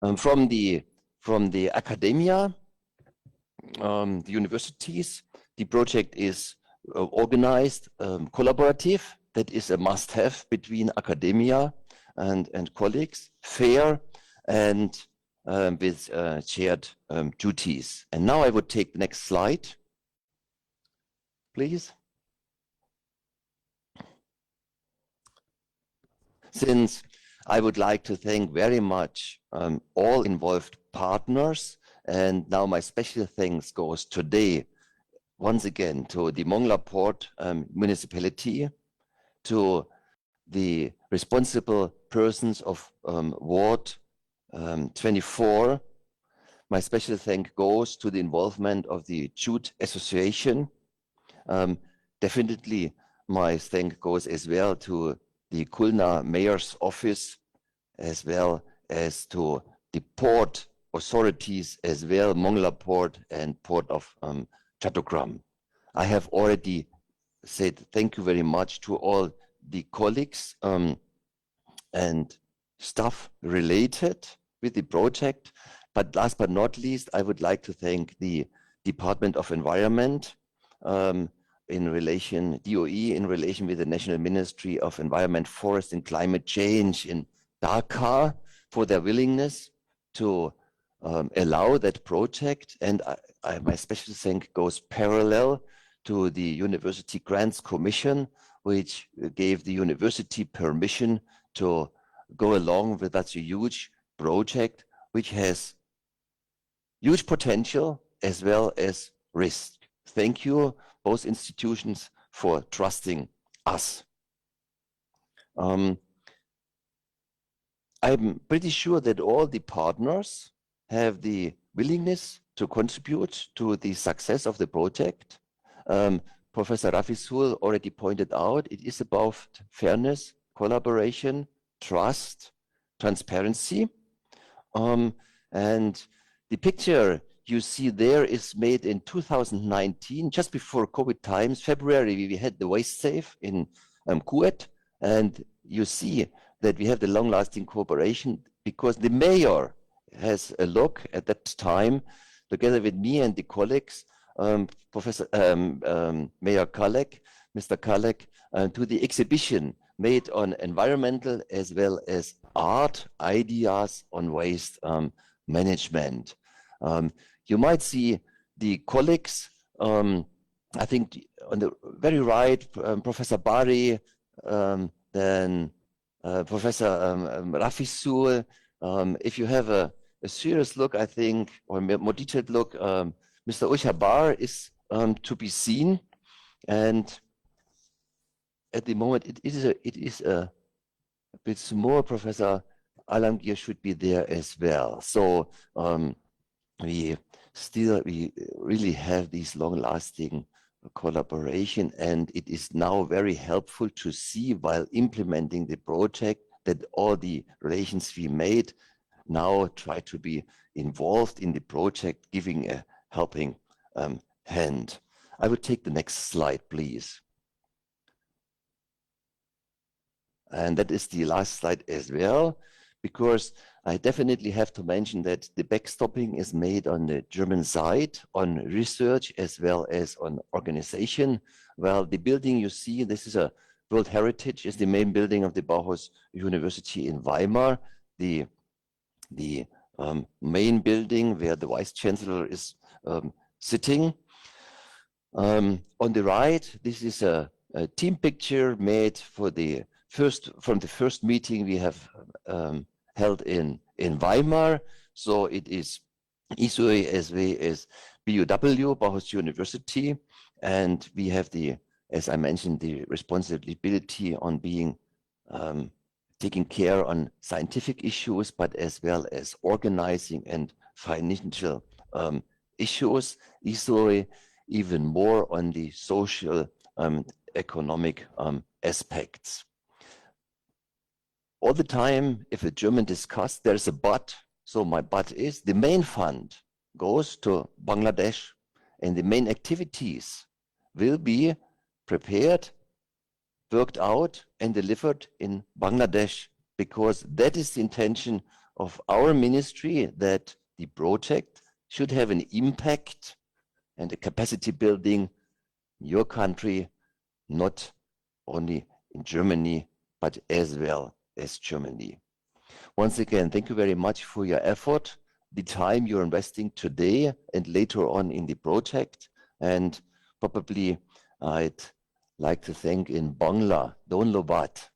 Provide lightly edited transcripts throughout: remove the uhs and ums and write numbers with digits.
From the academia, the universities, the project is organized, collaborative. That is a must-have between academia and colleagues, fair and with shared duties. And now I would take the next slide, please. Since I would like to thank very much all involved partners, and now my special thanks goes today once again to the Mongla Port municipality, to the responsible persons of Ward 24. My special thank goes to the involvement of the Jute Association. Definitely my thank goes as well to the Khulna Mayor's Office, as well as to the port authorities as well, Mongla Port and Port of Chattogram. I have already said thank you very much to all the colleagues and staff related with the project. But last but not least, I would like to thank the Department of Environment in relation, DOE, in relation with the National Ministry of Environment, Forest and Climate Change in Dhaka for their willingness to allow that project. And my special thank goes parallel to the University Grants Commission, which gave the university permission to go along with such a huge project, which has huge potential as well as risk. Thank you, both institutions, for trusting us. I'm pretty sure that all the partners have the willingness to contribute to the success of the project. Professor Rafisul already pointed out, it is about fairness, collaboration, trust, transparency. And the picture you see there is made in 2019, just before COVID times. February, we had the waste safe in KUET, and you see that we have the long-lasting cooperation because the mayor has a look at that time, together with me and the colleagues, Mayor Kalek, Mr. Kalek, to the exhibition made on environmental as well as art ideas on waste management. You might see the colleagues, I think on the very right, Professor Bari, then Professor Rafisul. If you have a serious look, I think, or more detailed look, Mr. Ushabar is to be seen. And at the moment, it is a bit small. Professor Alamgir should be there as well. So we really have these long-lasting collaboration, and it is now very helpful to see while implementing the project that all the relations we made now try to be involved in the project, giving a helping hand. I would take the next slide, please. And that is the last slide as well, because I definitely have to mention that the backstopping is made on the German side, on research as well as on organization. Well, the building you see, this is a World Heritage, is the main building of the Bauhaus-Universität in Weimar, the main building where the Vice Chancellor is sitting. On the right, this is a team picture made for the from the first meeting we have held in Weimar. So it is ISOE as well as BUW, Bauhaus University, and we have the, as I mentioned, the responsibility on being taking care on scientific issues, but as well as organizing and financial issues. ISOE even more on the social economic aspects. All the time, if a German discuss, there's a but. So my but is the main fund goes to Bangladesh, and the main activities will be prepared, worked out, and delivered in Bangladesh, because that is the intention of our ministry that the project should have an impact and a capacity building in your country, not only in Germany, but as well as Germany. Once again, thank you very much for your effort, the time you're investing today and later on in the project. And probably I'd like to thank in Bangla, Don Lobat.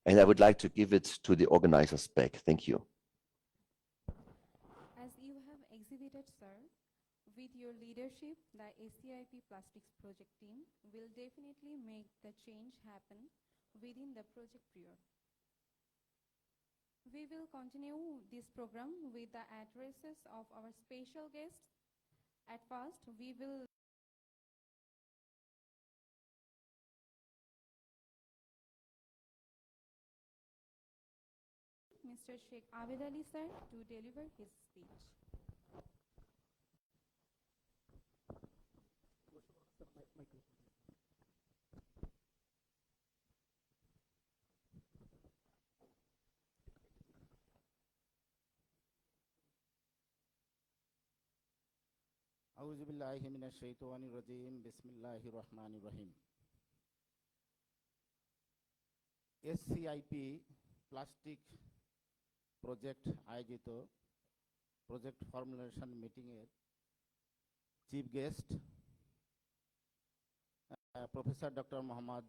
And I would like to give it to the organizers back. Thank you. As you have exhibited, sir, with your leadership, the SCIP Plastics Project team will definitely make the change happen within the project period. We will continue this program with the addresses of our special guests. At first, we will Mr. Sheikh Abed Ali sir to deliver his speech. أعوذ بالله من الشيطان الرجيم بسم الله الرحمن الرحيم SCIP plastic project আয়োজিত project formulation মিটিংয়ের chief guest professor doctor Mohammad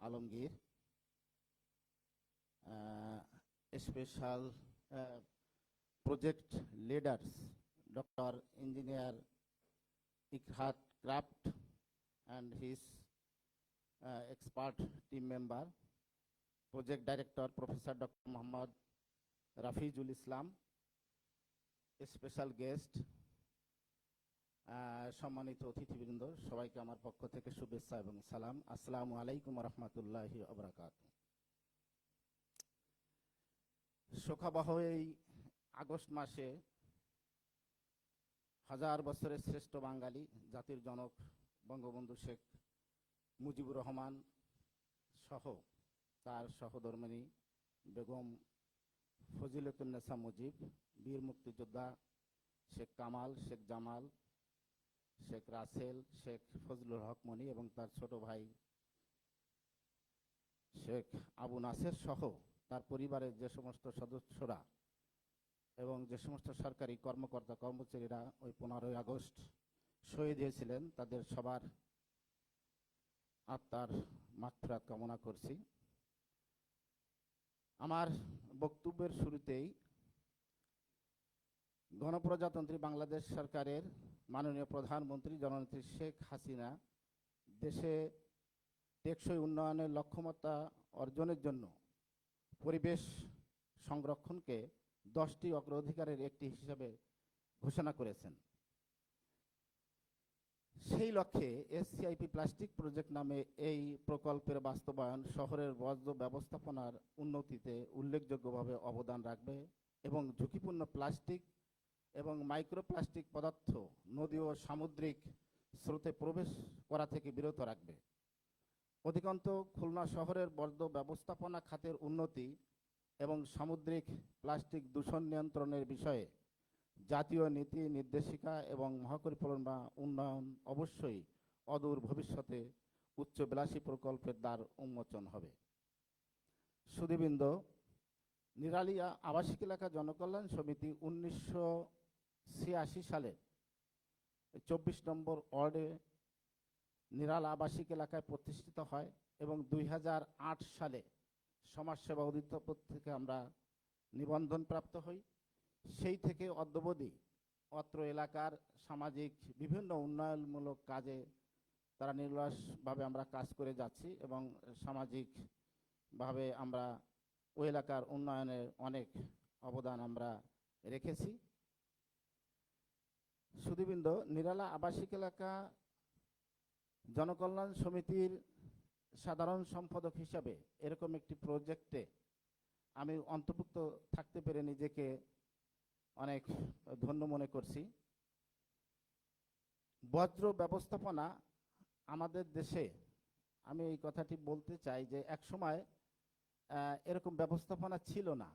Alamgir, special project leaders doctor engineer Ikhat Kraft and his expert team member, Project Director Professor Dr. Muhammad Rafizul Islam, special guest, সম্মানিত অতিথিবৃন্দ, সবাইকে আমার পক্ষ থেকে শুভেচ্ছা এবং সালাম। আসসালামু আলাইকুম ওয়া রাহমাতুল্লাহি ওয়া বারাকাতুহু। শোকাবহ এই আগস্ট মাসে হাজার বছরের শ্রেষ্ঠ বাঙালি জাতির জনক বঙ্গবন্ধু শেখ মুজিবুর রহমান সহ তার সহধর্মিণী বেগম ফজিলতুন্নেসা মুজিব, বীর মুক্তিযোদ্ধা শেখ কামাল, শেখ জামাল, শেখ রাসেল, শেখ ফজলুল হক মনি এবং তার ছোট ভাই শেখ আবু নাসের সহ তার পরিবারের যে সমস্ত সদস্যরা এবং যে সমস্ত সরকারি কর্মকর্তা কর্মচারীরা ওই 15ই আগস্ট শহীদ হয়েছিলেন, তাদের সবার আত্মার মাগফিরাত কামনা করছি। আমার বক্তব্যের শুরুতেই গণপ্রজাতন্ত্রী বাংলাদেশ সরকারের মাননীয় প্রধানমন্ত্রী জননেত্রী শেখ হাসিনা দেশে টেকসই উন্নয়নের লক্ষ্যমাত্রা অর্জনের জন্য পরিবেশ সংরক্ষণকে 10টি অগ্রাধিকারের একটি হিসেবে ঘোষণা করেছেন। সেই লক্ষ্যে এসসিআইপি প্লাস্টিক প্রজেক্ট নামে এই প্রকল্পের বাস্তবায়ন শহরের বর্জ্য ব্যবস্থাপনার উন্নতিতে উল্লেখযোগ্যভাবে অবদান রাখবে এবং ঝুঁকিপূর্ণ প্লাস্টিক এবং মাইক্রোপ্লাস্টিক পদার্থ নদী ও সামুদ্রিক স্রোতে প্রবেশ করা থেকে বিরত রাখবে। অধিকাংশ খুলনা শহরের বর্জ্য ব্যবস্থাপনা খাতের উন্নতি এবং সামুদ্রিক প্লাস্টিক দূষণ নিয়ন্ত্রণের বিষয়ে জাতীয় নীতি নির্দেশিকা এবং মহাপরিকল্পনা উন্নয়ন অবশ্যই অদূর ভবিষ্যতে উচ্চবিলাসী প্রকল্পের দ্বার উন্মোচন হবে। সুধীবৃন্দ, নিরালী আবাসিক এলাকা জনকল্যাণ সমিতি 1986 সালে 24 নম্বর ওয়ার্ডে নিরালা আবাসিক এলাকায় প্রতিষ্ঠিত হয় এবং 2008 সালে সমাজসেবা অধিদপ্তর থেকে আমরা নিবন্ধন প্রাপ্ত হই। সেই থেকে অদ্যাবধি অত্র এলাকার সামাজিক বিভিন্ন উন্নয়নমূলক কাজে তারা নিরলসভাবে আমরা কাজ করে যাচ্ছি এবং সামাজিকভাবে আমরা ওই এলাকার উন্নয়নে অনেক অবদান আমরা রেখেছি। সুধীবৃন্দ, নিরালা আবাসিক এলাকা জনকল্যাণ সমিতির সাধারণ সম্পাদক হিসাবে এরকম একটি প্রজেক্টে আমি অন্তর্ভুক্ত থাকতে পেরে নিজেকে অনেক ধন্য মনে করছি। বর্জ্য ব্যবস্থাপনা আমাদের দেশে আমি এই কথাটি বলতে চাই যে একসময় এরকম ব্যবস্থাপনা ছিল না,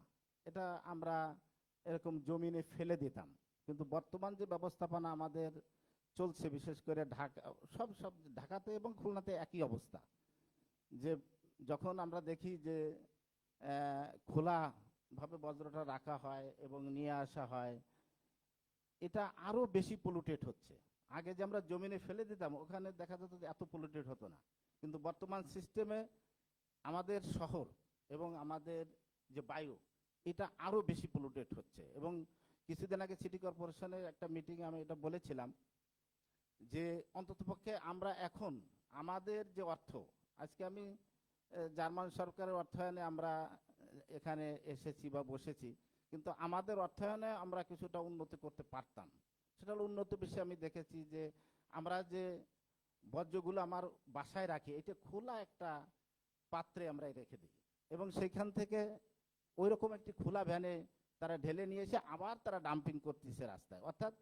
এটা আমরা এরকম জমিনে ফেলে দিতাম। কিন্তু বর্তমান যে ব্যবস্থাপনা আমাদের চলছে, বিশেষ করে ঢাকা, সব ঢাকাতে এবং খুলনাতে একই অবস্থা, যে যখন আমরা দেখি যে খোলাভাবে বজ্রটা রাখা হয় এবং নিয়ে আসা হয়, এটা আরো বেশি পলুটেড হচ্ছে। আগে যে আমরা জমিনে ফেলে দিতাম, ওখানে দেখা যেত যে এত পলুটেড হতো না, কিন্তু বর্তমান সিস্টেমে আমাদের শহর এবং আমাদের যে বায়ু, এটা আরো বেশি পলুটেড হচ্ছে। এবং কিছুদিন আগে সিটি কর্পোরেশনের একটা মিটিংয়ে আমি এটা বলেছিলাম যে অন্ততপক্ষে আমরা এখন আমাদের যে অর্থ, আজকে আমি জার্মান সরকারের অর্থায়নে আমরা এখানে এসেছি বা বসেছি, কিন্তু আমাদের অর্থায়নে আমরা কিছুটা উন্নতি করতে পারতাম। সেটা হলো উন্নত বিষয়ে আমি দেখেছি যে আমরা যে বর্জ্যগুলো আমার বাসায় রাখি, এটা খোলা একটা পাত্রে আমরা রেখে দিই, এবং সেইখান থেকে ওই রকম একটি খোলা ভ্যানে তারা ঢেলে নিয়ে এসে আবার তারা ডাম্পিং করতেছে রাস্তায়। অর্থাৎ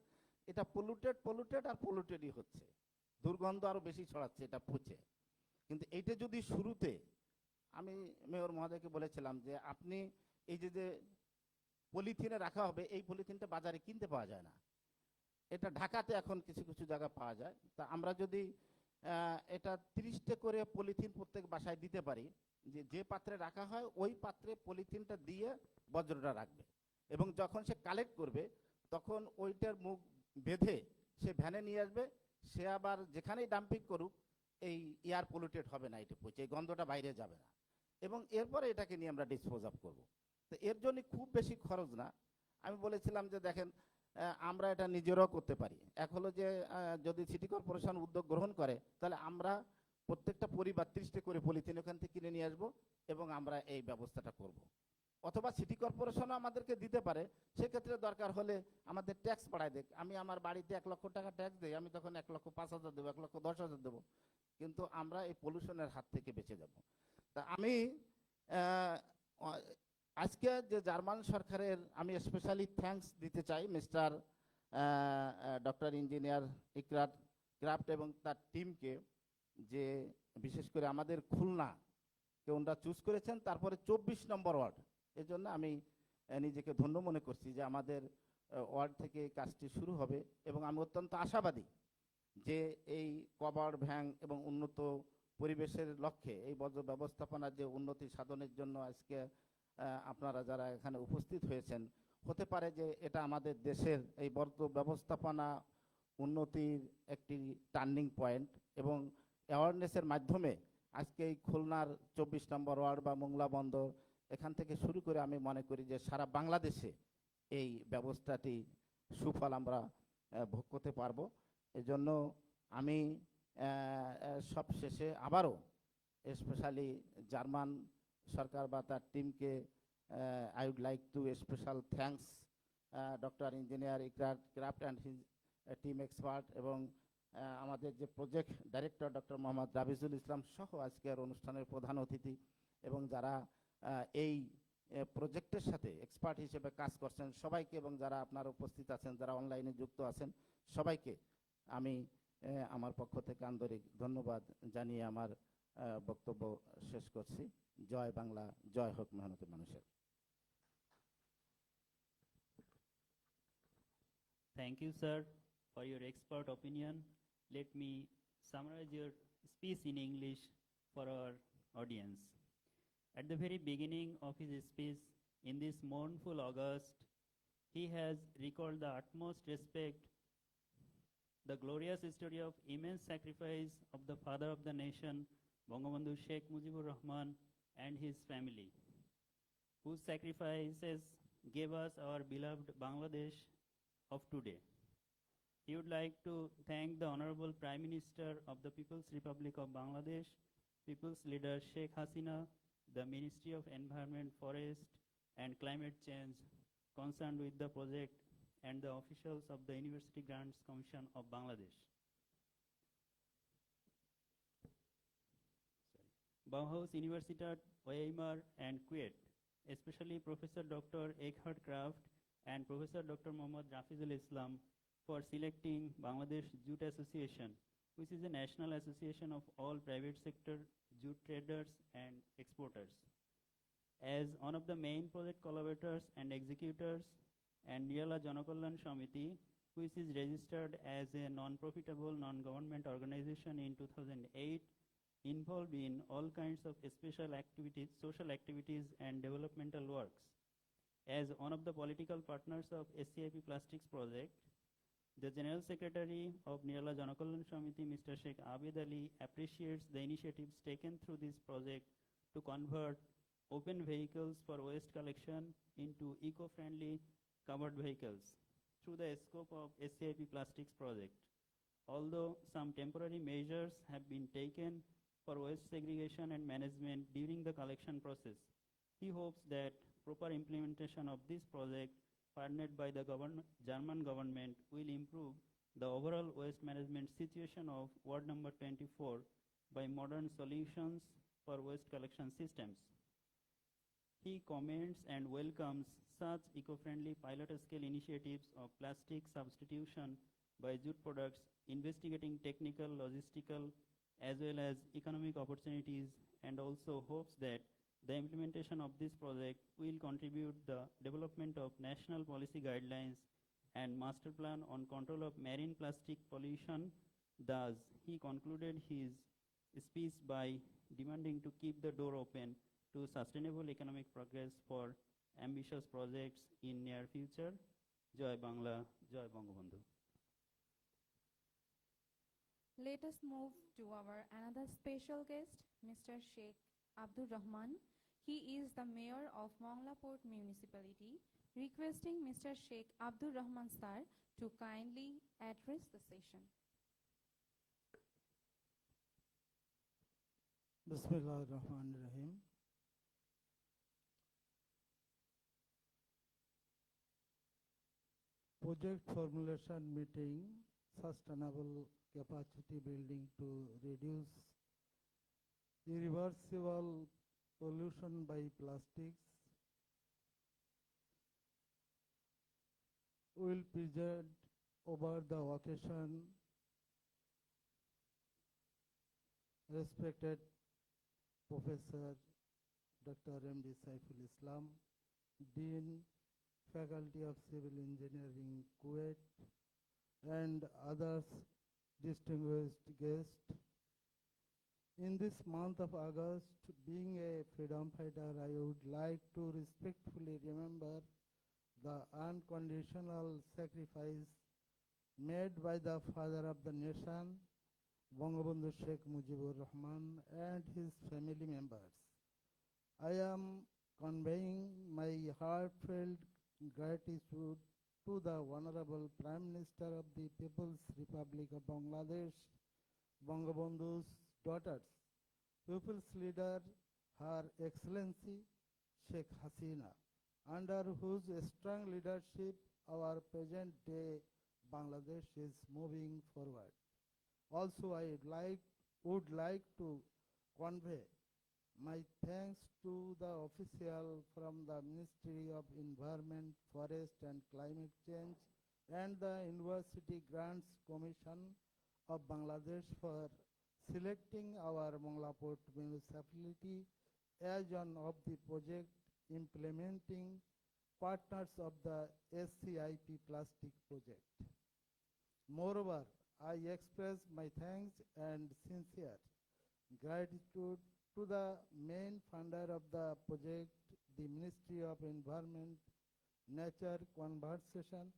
এটা পলুটেড আর পলুটেডই হচ্ছে, দুর্গন্ধ আরো বেশি ছড়াচ্ছে এটা পচে। কিন্তু এইটা যদি শুরুতে, আমি মেয়র মহোদয়কে বলেছিলাম যে আপনি এই যে পলিথিনে রাখা হবে, এই পলিথিনটা বাজারে কিনতে পাওয়া যায় না, এটা ঢাকাতে এখন কিছু কিছু জায়গা পাওয়া যায়। তা আমরা যদি এটা 30টা করে পলিথিন প্রত্যেক বাসায় দিতে পারি, যে পাত্রে রাখা হয় ওই পাত্রে পলিথিনটা দিয়ে বজ্রটা রাখবে, এবং যখন সে কালেক্ট করবে তখন ওইটার মুখ বেঁধে সে ভ্যানে নিয়ে আসবে, সে আবার যেখানেই ডাম্পিং করুক এই এয়ার পলিউটেড হবে না, এটা পচে গন্ধটা বাইরে যাবে না, এবং এরপরে এটাকে নিয়ে আমরা ডিসপোজ অফ করবো। তো এর জন্য খুব বেশি খরচ না। আমি বলেছিলাম যে দেখেন, আমরা এটা নিজেরাও করতে পারি। এক হলো যে যদি সিটি কর্পোরেশন উদ্যোগ গ্রহণ করে, তাহলে আমরা প্রত্যেকটা পরিবার 30টা করে পলিথিন ওখান থেকে কিনে নিয়ে আসবো এবং আমরা এই ব্যবস্থাটা করব। অথবা সিটি কর্পোরেশনও আমাদেরকে দিতে পারে, সেক্ষেত্রে দরকার হলে আমাদের ট্যাক্স বাড়ায় দেখ। আমি আমার বাড়িতে 1 লক্ষ টাকা ট্যাক্স দিই, আমি তখন 1,05,000 দেবো, 1,10,000 দেবো, কিন্তু আমরা এই পলিউশনের হাত থেকে বেঁচে যাব। তা আমি আজকে যে জার্মান সরকারের আমি স্পেশালি থ্যাঙ্কস দিতে চাই mister doctor engineer Ikrat craft এবং তার টিমকে, যে বিশেষ করে আমাদের খুলনাকে ওনারা চুজ করেছেন, তারপরে 24 নম্বর ওয়ার্ড। এই জন্য আমি নিজেকে ধন্য মনে করছি যে আমাদের ওয়ার্ড থেকে এই কাজটি শুরু হবে, এবং আমি অত্যন্ত আশাবাদী যে এই কভার ভ্যান এবং উন্নত পরিবেশের লক্ষ্যে এই বর্জ্য ব্যবস্থাপনার যে উন্নতি সাধনের জন্য আজকে আপনারা যারা এখানে উপস্থিত হয়েছেন, হতে পারে যে এটা আমাদের দেশের এই বর্জ্য ব্যবস্থাপনা উন্নতির একটি টার্নিং পয়েন্ট, এবং অ্যাওয়ারনেসের মাধ্যমে আজকে এই খুলনার 24 নম্বর ওয়ার্ড বা মোংলা বন্দর এখান থেকে শুরু করে আমি মনে করি যে সারা বাংলাদেশে এই ব্যবস্থাটি সুফল আমরা ভোগ করতে পারবো। এজন্য আমি সবশেষে আবারও স্পেশালি জার্মান সরকার বা তার টিমকে I would like to special thanks doctor engineer Ikrat Kraft and his team expert, এবং আমাদের যে project director doctor Mohammad Rabijul Islam সহ আজকের অনুষ্ঠানের প্রধান অতিথি, এবং যারা এই প্রজেক্টের সাথে এক্সপার্ট হিসেবে কাজ করছেন সবাইকে, এবং যারা আপনারা উপস্থিত আছেন, যারা অনলাইনে যুক্ত আছেন সবাইকে আমি আমার পক্ষ থেকে আন্তরিক ধন্যবাদ জানিয়ে আমার বক্তব্য শেষ করছি। জয় বাংলা, জয় হোক মেহনতি মানুষের। Thank you, sir, for your expert opinion. Let me summarize your speech in English for our audience. At the very beginning of his speech, in this mournful August, he has recalled the utmost respect, the glorious story of immense sacrifice of the father of the nation, Bangabandhu Sheikh Mujibur Rahman, and his family, whose sacrifices gave us our beloved Bangladesh of today. He would like to thank the Honorable Prime Minister of the People's Republic of Bangladesh, People's Leader Sheikh Hasina, the Ministry of Environment, Forest and Climate Change concerned with the project, and the officials of the University Grants Commission of Bangladesh. Bauhaus-Universität Weimar and KUET, especially Professor Dr. Eckhard Kraft and Professor Dr. Mohammad Rafizul Islam, for selecting Bangladesh Jute Association, which is a national association of all private sector jute traders, and exporters. As one of the main project collaborators and executors, and Nirala Janakalyan Samiti, which is registered as a non-profitable non-government organization in 2008, involved in all kinds of special activities, social activities, and developmental works. As one of the political partners of SCIP Plastics Project, the General Secretary of Nirala Janakalyan Samiti, Mr. Sheikh Abed Ali, appreciates the initiatives taken through this project to convert open vehicles for waste collection into eco-friendly covered vehicles through the scope of SCIP Plastics Project. Although some temporary measures have been taken for waste segregation and management during the collection process, he hopes that proper implementation of this project funded by the German government will improve the overall waste management situation of Ward number 24 by modern solutions for waste collection systems. He comments and welcomes such eco-friendly pilot-scale initiatives of plastic substitution by jute products, investigating technical, logistical, as well as economic opportunities, and also hopes that the implementation of this project will contribute the development of national policy guidelines and master plan on control of marine plastic pollution. Thus, he concluded his speech by demanding to keep the door open to sustainable economic progress for ambitious projects in near future. Joy Bangla, Joy Bangabandhu. Let us move to our another special guest, Mr. Sheikh Abdur Rahman. He is the mayor of Mongla Port Municipality, requesting Mr. Sheikh Abdur Rahman sir to kindly address the session. Bismillahirrahmanirrahim. Project formulation meeting, sustainable capacity building to reduce irreversible pollution by plastics, will present over the occasion respected Professor Dr. M.D. Saiful Islam, Dean, Faculty of Civil Engineering, KUET, and others distinguished guests. In this month of August, being a freedom fighter, I would like to respectfully remember the unconditional sacrifice made by the father of the nation, Bangabandhu Sheikh Mujibur Rahman, and his family members. I am conveying my heartfelt gratitude to the Honorable Prime Minister of the People's Republic of Bangladesh, Bangabandhu's daughters, People's Leader, Her Excellency Sheikh Hasina, under whose strong leadership our present day Bangladesh is moving forward. Also, I would like to convey my thanks to the official from the Ministry of Environment, Forest and Climate Change and the University Grants Commission of Bangladesh for selecting our Mongla Port Municipality as one of the project implementing partners of the SCIP Plastic Project. Moreover, I express my thanks and sincere gratitude to the main funder of the project, the Ministry of Environment, Nature, Conservation,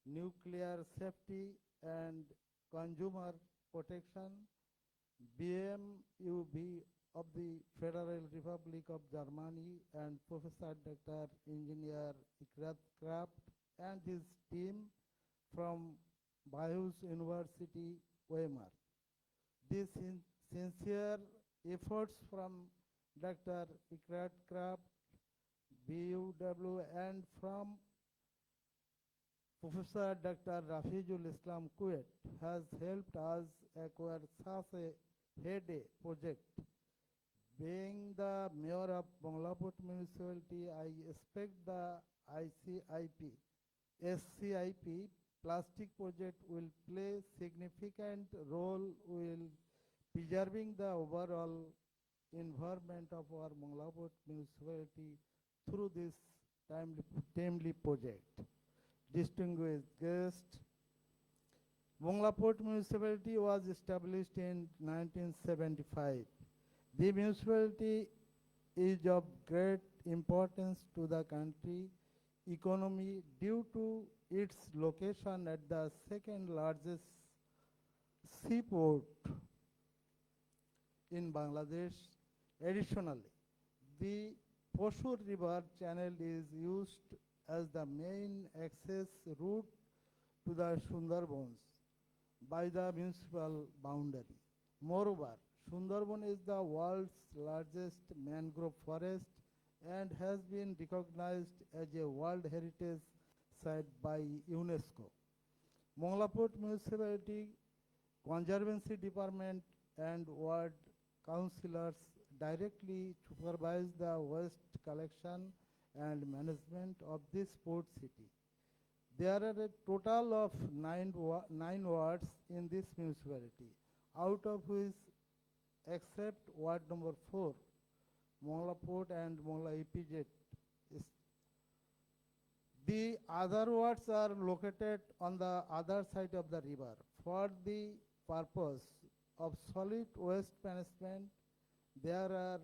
Nuclear Safety and Consumer Protection, BMUB of the Federal Republic of Germany, and Professor Dr. Engineer Ikrat Kraft and his team from Bauhaus-Universität Weimar. These sincere efforts from Dr. Ikrat Kraft, BUW, and from Professor Dr. Rafizul Islam KUET has helped us acquire such a heady project. Being the mayor of Bangalore Municipality, I expect the SCIP plastic project will play significant role in preserving the overall environment of our Mangalore municipality through this timely project. Distinguished guests, Mangalore municipality was established in 1975. The municipality is of great importance to the country economy due to its location at the second largest seaport in Bangladesh. Additionally, the Poshur River channel is used as the main access route to the Sundarbans by the municipal boundary. Moreover, Sundarban is the world's largest mangrove forest and has been recognized as a World Heritage Site by UNESCO. Mangalore Municipality, Conservancy Department and Ward Councillors directly supervise the waste collection and management of this port city. There are a total of nine wards in this municipality, out of which, except ward number 4, Mongla Port and Mongla EPZ. The other wards are located on the other side of the river. For the purpose of solid waste management, there are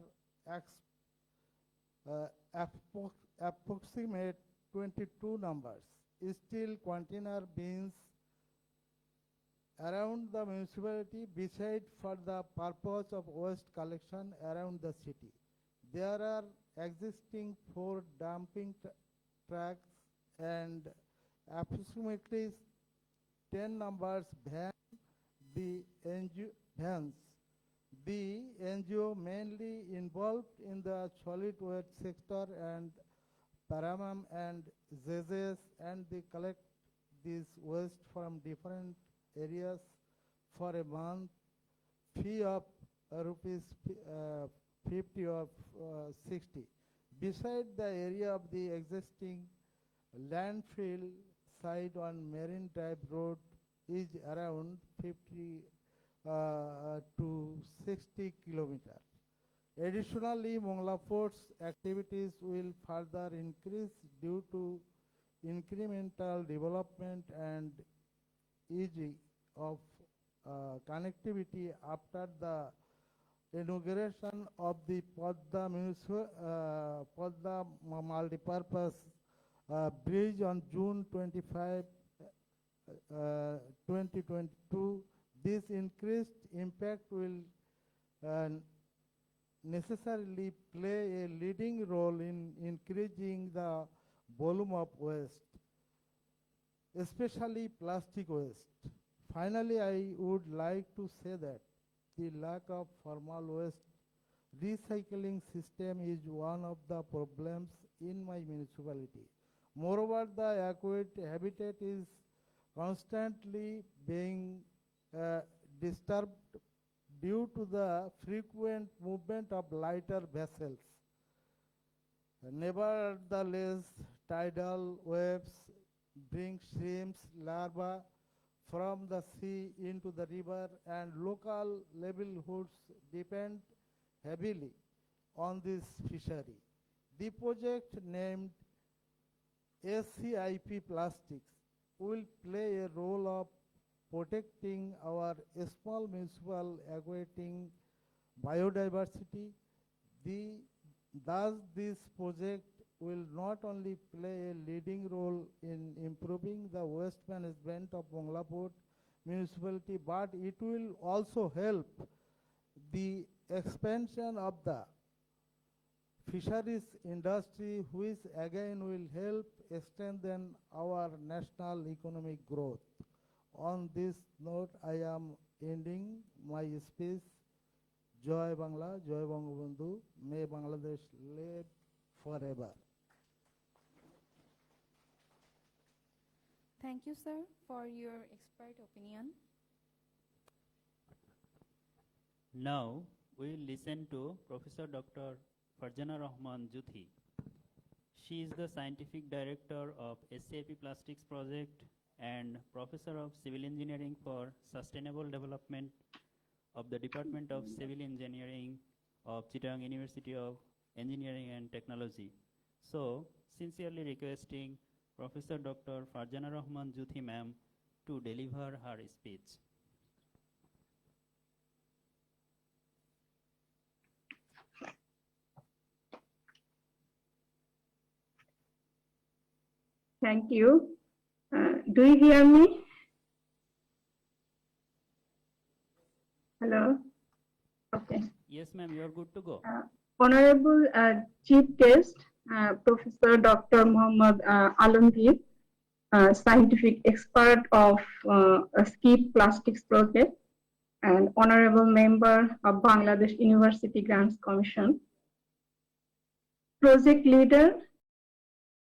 approximate 22 numbers. Steel container bins around the municipality, beside for the purpose of waste collection around the city. There are existing 4 dumping tracks and approximately 10 numbers vans. The NGO mainly involved in the solid waste sector and Paramam and ZZS, and they collect this waste from different areas for a month, fee of rupees 50 or 60. Beside the area of the existing landfill site on Marine Drive Road is around 50 to 60 kilometers. Additionally, Mongla Port's activities will further increase due to incremental development and easing of connectivity after the inauguration of the Podda multipurpose bridge on June 25, 2022. This increased impact will necessarily play a leading role in increasing the volume of waste, especially plastic waste. Finally, I would like to say that the lack of formal waste recycling system is one of the problems in my municipality. Moreover, the adequate habitat is constantly being disturbed due to the frequent movement of lighter vessels. Nevertheless, tidal waves bring shrimps, larvae from the sea into the river, and local livelihoods depend heavily on this fishery. The project named SCIP Plastics will play a role of protecting our small municipal aquatic biodiversity. Thus, this project will not only play a leading role in improving the waste management of Mongla Port municipality, but it will also help the expansion of the fisheries industry, which again will help strengthen our national economic growth. On this note, I am ending my speech. Joy Bangla, Joy Bangabandhu, may Bangladesh live forever. Thank you, sir, for your expert opinion. Now we will listen to Professor Dr. Farjana Rahman Juthi. She is the Scientific Director of SCIP Plastics Project and Professor of Civil Engineering for Sustainable Development of the Department of Civil Engineering of Chittagong University of Engineering and Technology. So, sincerely requesting Professor Dr. Farjana Rahman Juthi ma'am to deliver her speech. Thank you. Do you hear me? Hello? Okay. Yes, ma'am, you are good to go. Honorable Chief Guest, Professor Dr. Muhammad Alamgir, scientific expert of SCIP Plastics Project, and Honorable Member of Bangladesh University Grants Commission, Project Leader